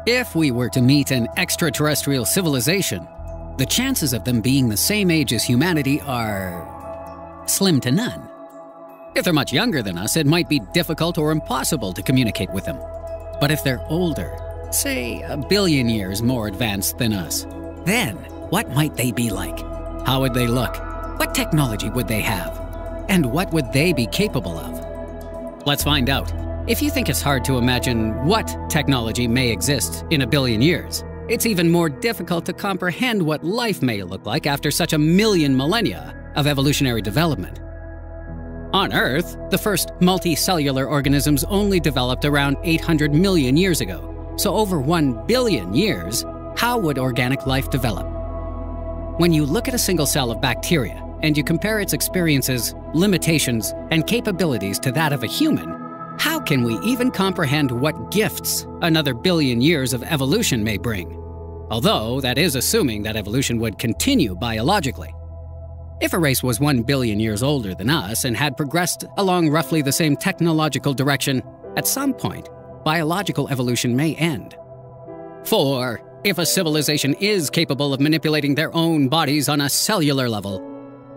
If we were to meet an extraterrestrial civilization, the chances of them being the same age as humanity are slim to none. If they're much younger than us, it might be difficult or impossible to communicate with them. But if they're older, say 1 billion years more advanced than us, then what might they be like? How would they look? What technology would they have? And what would they be capable of? Let's find out. If you think it's hard to imagine what technology may exist in 1 billion years, it's even more difficult to comprehend what life may look like after such 1 million millennia of evolutionary development. On Earth, the first multicellular organisms only developed around 800 million years ago. So over 1 billion years, how would organic life develop? When you look at a single cell of bacteria and you compare its experiences, limitations, and capabilities to that of a human, how can we even comprehend what gifts another 1 billion years of evolution may bring? Although that is assuming that evolution would continue biologically. If a race was 1 billion years older than us and had progressed along roughly the same technological direction, at some point, biological evolution may end. For if a civilization is capable of manipulating their own bodies on a cellular level,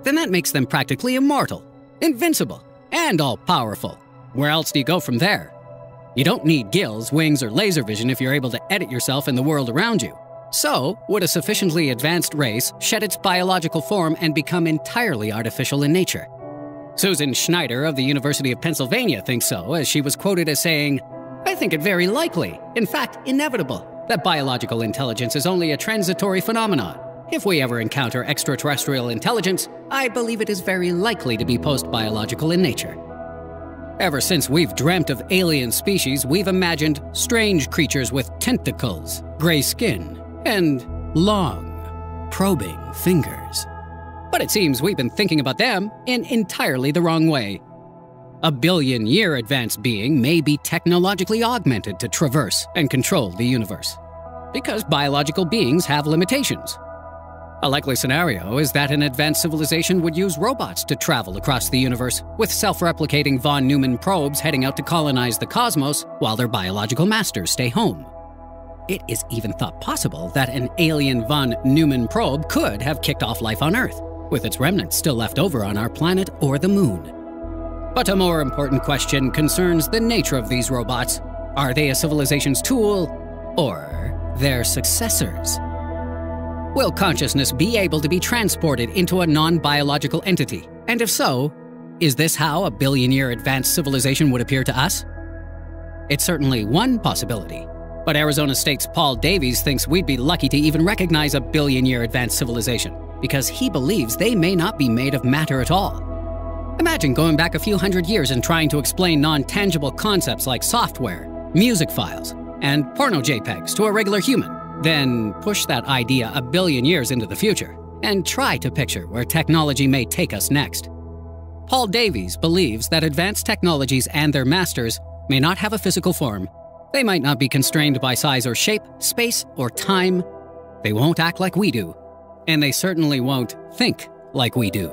then that makes them practically immortal, invincible, and all-powerful. Where else do you go from there? You don't need gills, wings, or laser vision if you're able to edit yourself and the world around you. So, would a sufficiently advanced race shed its biological form and become entirely artificial in nature? Susan Schneider of the University of Pennsylvania thinks so, as she was quoted as saying, "I think it very likely, in fact inevitable, that biological intelligence is only a transitory phenomenon. If we ever encounter extraterrestrial intelligence, I believe it is very likely to be post-biological in nature." Ever since we've dreamt of alien species, we've imagined strange creatures with tentacles, gray skin, and long, probing fingers. But it seems we've been thinking about them in entirely the wrong way. A 1 billion-year advanced being may be technologically augmented to traverse and control the universe, because biological beings have limitations. A likely scenario is that an advanced civilization would use robots to travel across the universe, with self-replicating von Neumann probes heading out to colonize the cosmos while their biological masters stay home. It is even thought possible that an alien von Neumann probe could have kicked off life on Earth, with its remnants still left over on our planet or the Moon. But a more important question concerns the nature of these robots. Are they a civilization's tool, or their successors? Will consciousness be able to be transported into a non-biological entity? And if so, is this how a 1 billion-year advanced civilization would appear to us? It's certainly one possibility, but Arizona State's Paul Davies thinks we'd be lucky to even recognize a 1 billion-year advanced civilization, because he believes they may not be made of matter at all. Imagine going back a few hundred years and trying to explain non-tangible concepts like software, music files, and porno JPEGs to a regular human. Then push that idea 1 billion years into the future, and try to picture where technology may take us next. Paul Davies believes that advanced technologies and their masters may not have a physical form. They might not be constrained by size or shape, space or time. They won't act like we do, and they certainly won't think like we do.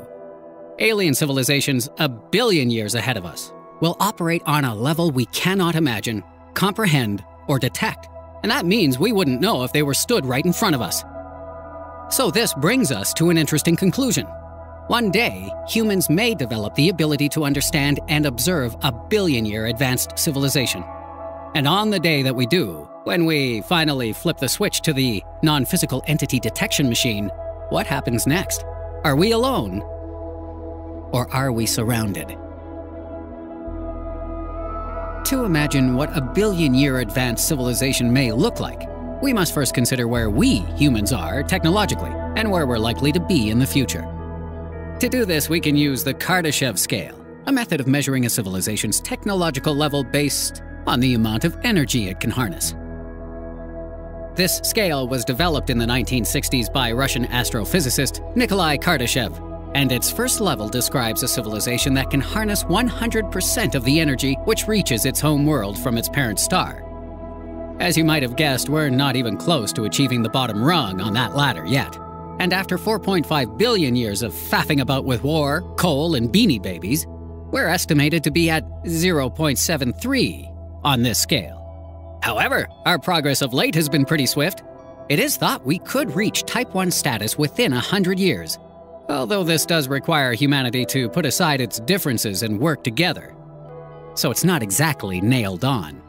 Alien civilizations 1 billion years ahead of us will operate on a level we cannot imagine, comprehend, or detect. And that means we wouldn't know if they were stood right in front of us. So this brings us to an interesting conclusion. One day, humans may develop the ability to understand and observe a 1 billion-year advanced civilization. And on the day that we do, when we finally flip the switch to the non-physical entity detection machine, what happens next? Are we alone? Or are we surrounded? To imagine what a 1 billion-year advanced civilization may look like, we must first consider where we humans are technologically and where we're likely to be in the future. To do this, we can use the Kardashev scale, a method of measuring a civilization's technological level based on the amount of energy it can harness. This scale was developed in the 1960s by Russian astrophysicist Nikolai Kardashev, and its first level describes a civilization that can harness 100% of the energy which reaches its home world from its parent star. As you might have guessed, we're not even close to achieving the bottom rung on that ladder yet. And after 4.5 billion years of faffing about with war, coal, and beanie babies, we're estimated to be at 0.73 on this scale. However, our progress of late has been pretty swift. It is thought we could reach Type 1 status within 100 years, although this does require humanity to put aside its differences and work together. So it's not exactly nailed on.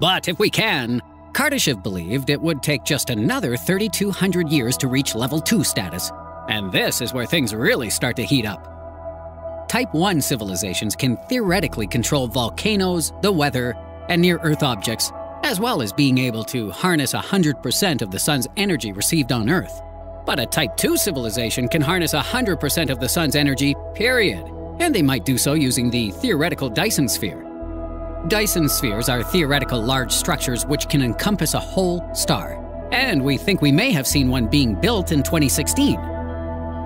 But if we can, Kardashev believed it would take just another 3,200 years to reach Level 2 status, and this is where things really start to heat up. Type 1 civilizations can theoretically control volcanoes, the weather, and near-Earth objects, as well as being able to harness 100% of the sun's energy received on Earth. But a Type 2 civilization can harness 100% of the sun's energy, period. And they might do so using the theoretical Dyson sphere. Dyson spheres are theoretical large structures which can encompass a whole star. And we think we may have seen one being built in 2016.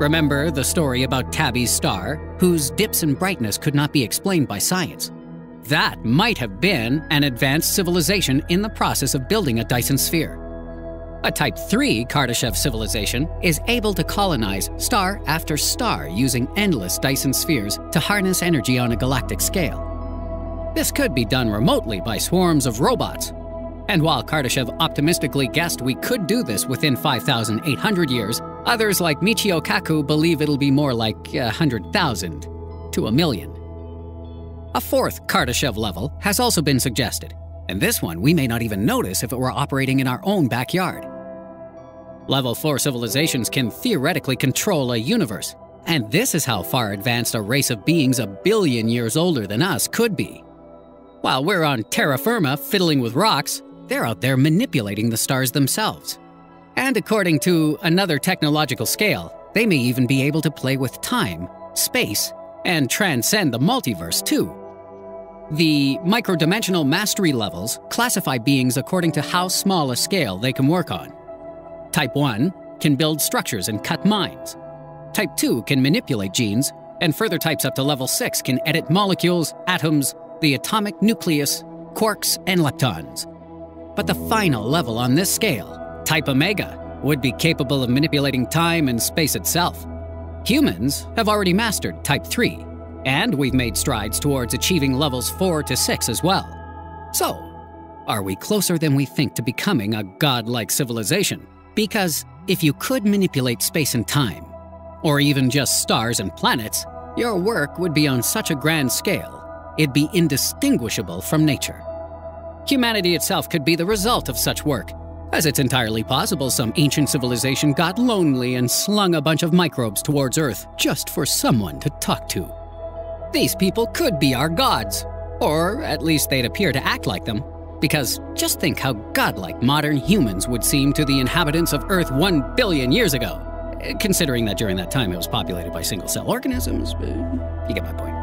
Remember the story about Tabby's star, whose dips in brightness could not be explained by science? That might have been an advanced civilization in the process of building a Dyson sphere. A Type 3 Kardashev civilization is able to colonize star after star using endless Dyson spheres to harness energy on a galactic scale. This could be done remotely by swarms of robots. And while Kardashev optimistically guessed we could do this within 5,800 years, others like Michio Kaku believe it'll be more like 100,000 to 1,000,000. A fourth Kardashev level has also been suggested, and this one we may not even notice if it were operating in our own backyard. Level 4 civilizations can theoretically control a universe, and this is how far advanced a race of beings 1 billion years older than us could be. While we're on terra firma fiddling with rocks, they're out there manipulating the stars themselves. And according to another technological scale, they may even be able to play with time, space, and transcend the multiverse too. The microdimensional mastery levels classify beings according to how small a scale they can work on. Type 1 can build structures and cut mines. Type 2 can manipulate genes, and further types up to level 6 can edit molecules, atoms, the atomic nucleus, quarks, and leptons. But the final level on this scale, Type Omega, would be capable of manipulating time and space itself. Humans have already mastered Type 3, and we've made strides towards achieving levels 4 to 6 as well. So, are we closer than we think to becoming a godlike civilization? Because if you could manipulate space and time, or even just stars and planets, your work would be on such a grand scale, it'd be indistinguishable from nature. Humanity itself could be the result of such work, as it's entirely possible some ancient civilization got lonely and slung a bunch of microbes towards Earth just for someone to talk to. These people could be our gods, or at least they'd appear to act like them, because just think how godlike modern humans would seem to the inhabitants of Earth 1 billion years ago, considering that during that time it was populated by single-cell organisms. You get my point.